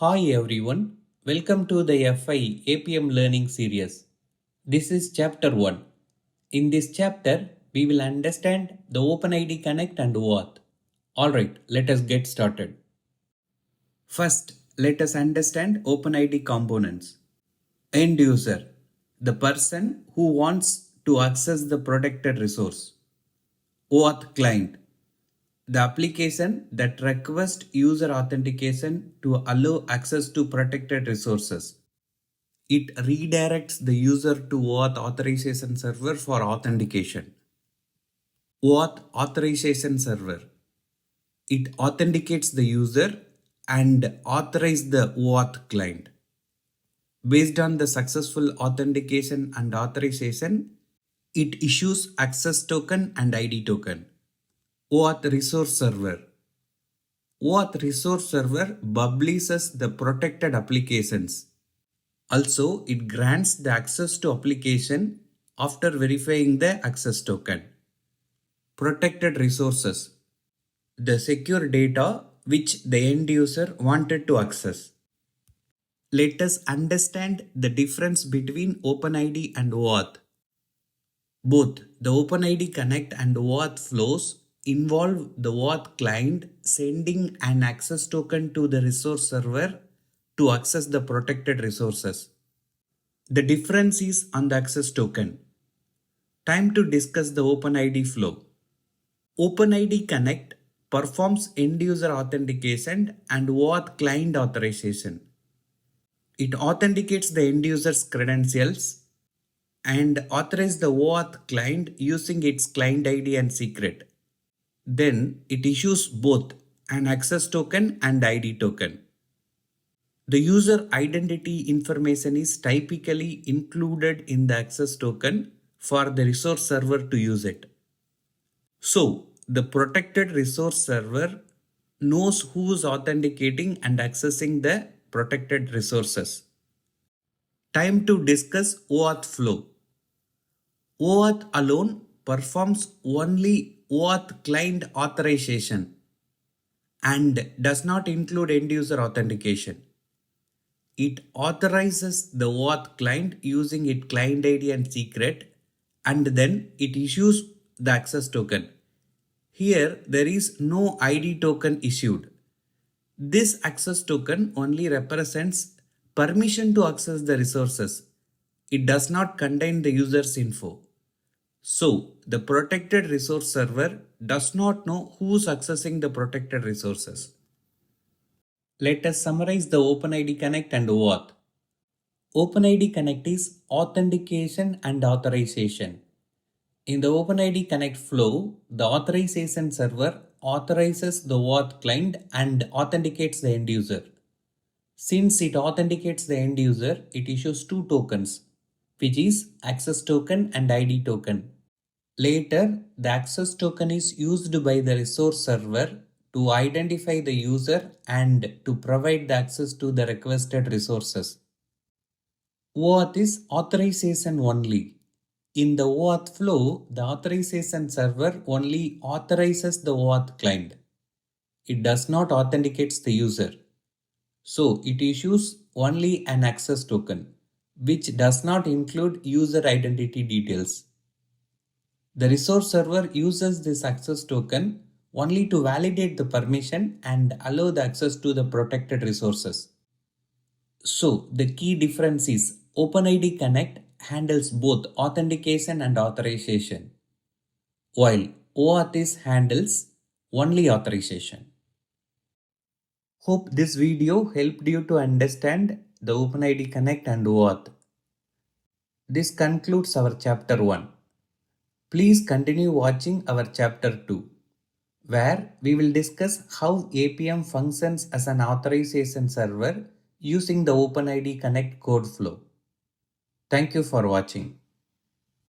Hi everyone, welcome to the FI APM learning series. This is chapter 1. In this chapter, we will understand the OpenID Connect and OAuth. Alright, let us get started. First, let us understand OpenID components. End user, the person who wants to access the protected resource. OAuth client, the application that requests user authentication to allow access to protected resources. It redirects the user to OAuth authorization server for authentication. OAuth authorization server. It authenticates the user and authorizes the OAuth client. Based on the successful authentication and authorization, it issues access token and ID token. OAuth resource server. OAuth resource server publishes the protected applications. Also, it grants the access to application after verifying the access token. Protected resources. The secure data which the end user wanted to access. Let us understand the difference between OpenID and OAuth. Both the OpenID Connect and OAuth flows involve the OAuth client sending an access token to the resource server to access the protected resources. The difference is on the access token. Time to discuss the OpenID flow. OpenID Connect performs end-user authentication and OAuth client authorization. It authenticates the end-user's credentials and authorizes the OAuth client using its client ID and secret. Then it issues both an access token and ID token. The user identity information is typically included in the access token for the resource server to use it. So, the protected resource server knows who is authenticating and accessing the protected resources. Time to discuss OAuth flow. OAuth alone performs only OAuth client authorization and does not include end-user authentication. It authorizes the OAuth client using its client ID and secret, and then it issues the access token. Here, there is no ID token issued. This access token only represents permission to access the resources. It does not contain the user's info. So, the protected resource server does not know who's accessing the protected resources. Let us summarize the OpenID Connect and OAuth. OpenID Connect is authentication and authorization. In the OpenID Connect flow, the authorization server authorizes the OAuth client and authenticates the end user. Since it authenticates the end user, it issues two tokens, which is access token and ID token. Later, the access token is used by the resource server to identify the user and to provide the access to the requested resources. OAuth is authorization only. In the OAuth flow, the authorization server only authorizes the OAuth client. It does not authenticate the user. So it issues only an access token, which does not include user identity details. The resource server uses this access token only to validate the permission and allow the access to the protected resources. So the key difference is OpenID Connect handles both authentication and authorization, while OAuth handles only authorization. Hope this video helped you to understand the OpenID Connect and OAuth. This concludes our chapter 1. Please continue watching our chapter 2, where we will discuss how APM functions as an authorization server using the OpenID Connect code flow. Thank you for watching.